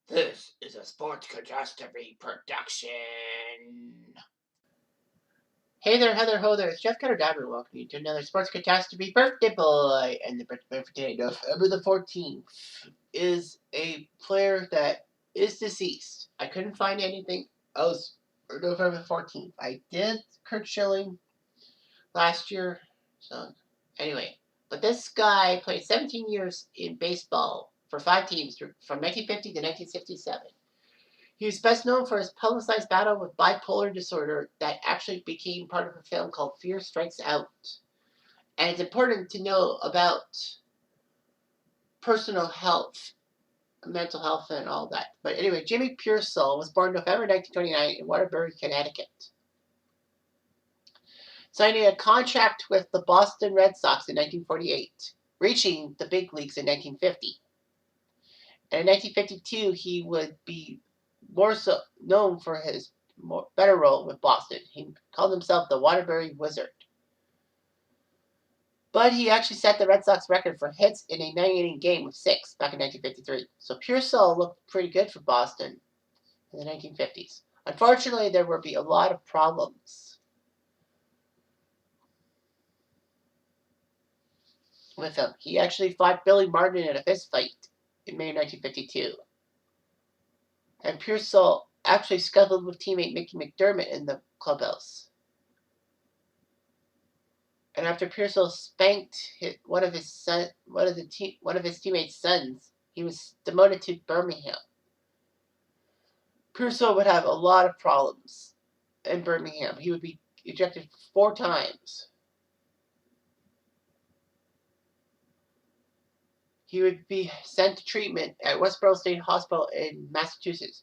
This is a Sports Catastrophe production. Hey there, Heather, ho there. It's Jeff Cutter Diver. Welcome you to another Sports Catastrophe birthday boy. And the birthday for today, November the 14th, is a player that is deceased. I couldn't find anything else for November the 14th. I did Kurt Schilling last year. So, anyway. But this guy played 17 years in baseball for 5 teams from 1950 to 1967. He was best known for his publicized battle with bipolar disorder that actually became part of a film called Fear Strikes Out. And it's important to know about personal health, mental health, and all that. But anyway, Jimmy Piersall was born November 1929 in Waterbury, Connecticut. Signing a contract with the Boston Red Sox in 1948, reaching the big leagues in 1950. And in 1952, he would be more so known for his better role with Boston. He called himself the Waterbury Wizard. But he actually set the Red Sox record for hits in a 9-inning game with 6 back in 1953. So Piersall looked pretty good for Boston in the 1950s. Unfortunately, there would be a lot of problems with him. He actually fought Billy Martin in a fist fight in May of 1952. And Piersall actually scuffled with teammate Mickey McDermott in the clubhouse. And after Piersall spanked one of his teammates' sons, he was demoted to Birmingham. Piersall would have a lot of problems in Birmingham. He would be ejected 4 times. He would be sent to treatment at Westboro State Hospital in Massachusetts.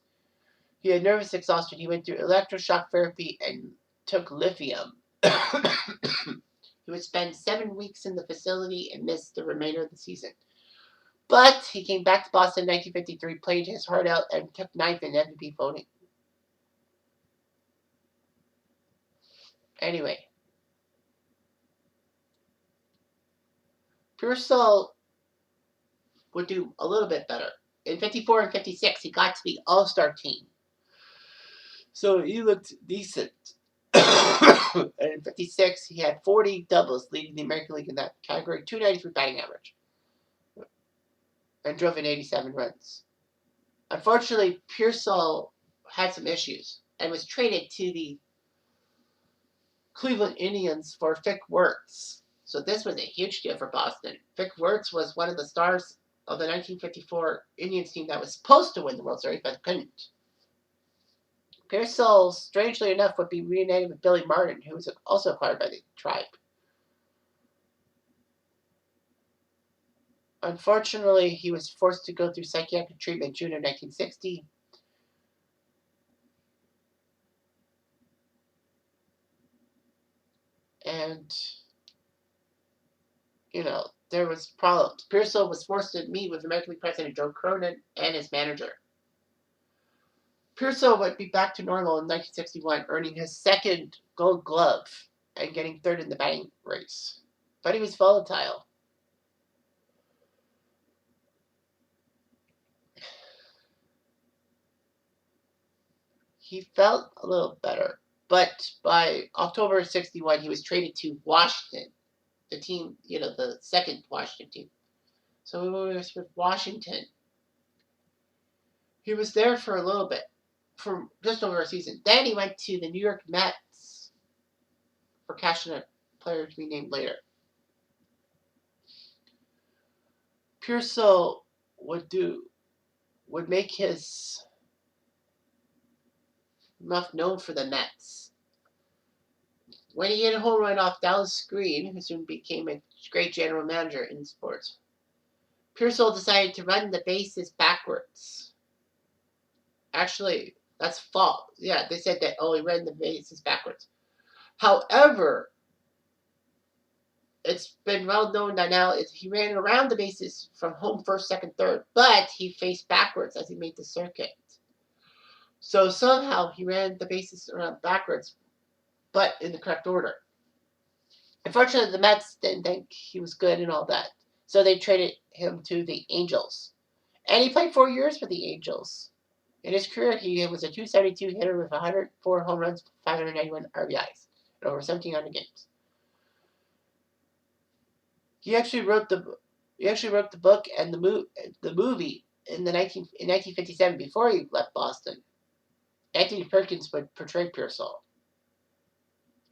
He had nervous exhaustion. He went through electroshock therapy and took lithium. He would spend 7 weeks in the facility and miss the remainder of the season. But he came back to Boston in 1953, played his heart out, and took 9th in MVP voting. Anyway, Piersall would do a little bit better. In 54 and 56, he got to the All-Star team. So he looked decent. And in 56, he had 40 doubles, leading the American League in that category, 293 batting average, and drove in 87 runs. Unfortunately, Piersall had some issues and was traded to the Cleveland Indians for Vic Wertz. So this was a huge deal for Boston. Vic Wertz was one of the stars of the 1954 Indians team that was supposed to win the World Series, but couldn't. Piersall, strangely enough, would be reunited with Billy Martin, who was also acquired by the Tribe. Unfortunately, he was forced to go through psychiatric treatment in June of 1960. And, there was problems. Piersall was forced to meet with American League President Joe Cronin and his manager. Piersall would be back to normal in 1961, earning his 2nd Gold Glove and getting 3rd in the batting race. But he was volatile. He felt a little better, but by October of 61, he was traded to Washington, the team, the 2nd Washington team. So he was with Washington. He was there for a little bit, for just over a season. Then he went to the New York Mets for cashing a player to be named later. Piersall would make his enough known for the Mets. When he hit a home run off Dallas Green, who soon became a great general manager in sports, Piersall decided to run the bases backwards. Actually, that's false. Yeah, they said that, he ran the bases backwards. However, it's been well known that now he ran around the bases from home, first, second, third, but he faced backwards as he made the circuit. So somehow he ran the bases around backwards, but in the correct order. Unfortunately, the Mets didn't think he was good and all that, so they traded him to the Angels. And he played 4 years for the Angels. In his career, he was a .272 hitter with 104 home runs, 591 RBIs, in over 1,700 games. He actually wrote the book and the movie in 1957 before he left Boston. Anthony Perkins would portray Piersall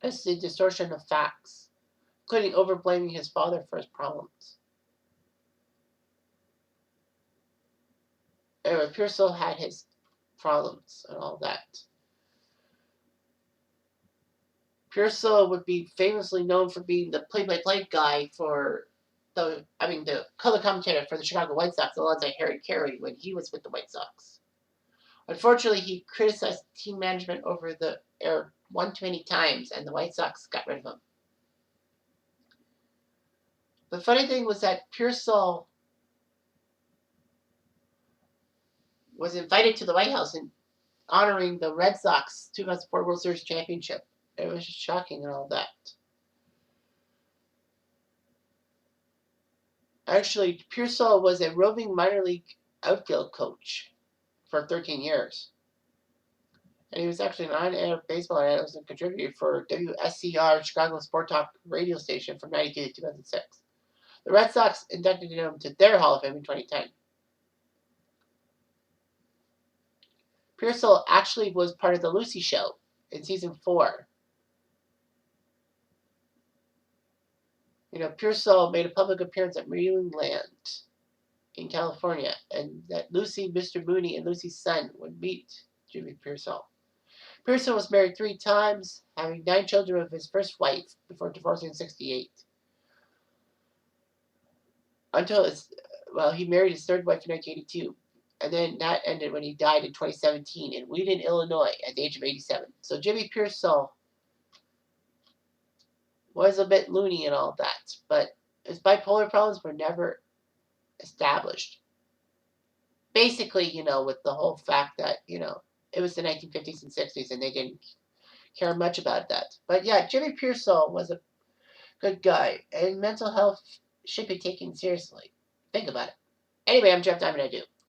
as the distortion of facts, including overblaming his father for his problems. Anyway, Piersall had his problems and all that. Piersall would be famously known for being the play-by-play guy for the color commentator for the Chicago White Sox alongside Harry Carey when he was with the White Sox. Unfortunately, he criticized team management over the air one too many times, and the White Sox got rid of him. The funny thing was that Piersall was invited to the White House in honoring the Red Sox 2004 World Series championship. It was just shocking and all that. Actually, Piersall was a roving minor league outfield coach for 13 years. And he was actually an on-air baseball analyst and contributor for WSCR, Chicago Sport Talk radio station from 1992 to 2006. The Red Sox inducted him to their Hall of Fame in 2010. Piersall actually was part of the Lucy Show in season 4. Piersall made a public appearance at Marineland in California, and that Lucy, Mr. Mooney, and Lucy's son would meet Jimmy Piersall. Piersall was married 3 times, having 9 children with his first wife before divorcing in 1968. He married his 3rd wife in 1982, and then that ended when he died in 2017 in Wheaton, Illinois, at the age of 87. So Jimmy Piersall was a bit loony and all that, but his bipolar problems were never established. Basically, with the whole fact that, it was the 1950s and 60s and they didn't care much about that. But yeah, Jimmy Piersall was a good guy, and mental health should be taken seriously. Think about it. Anyway, I'm Jeff Diamond. I do.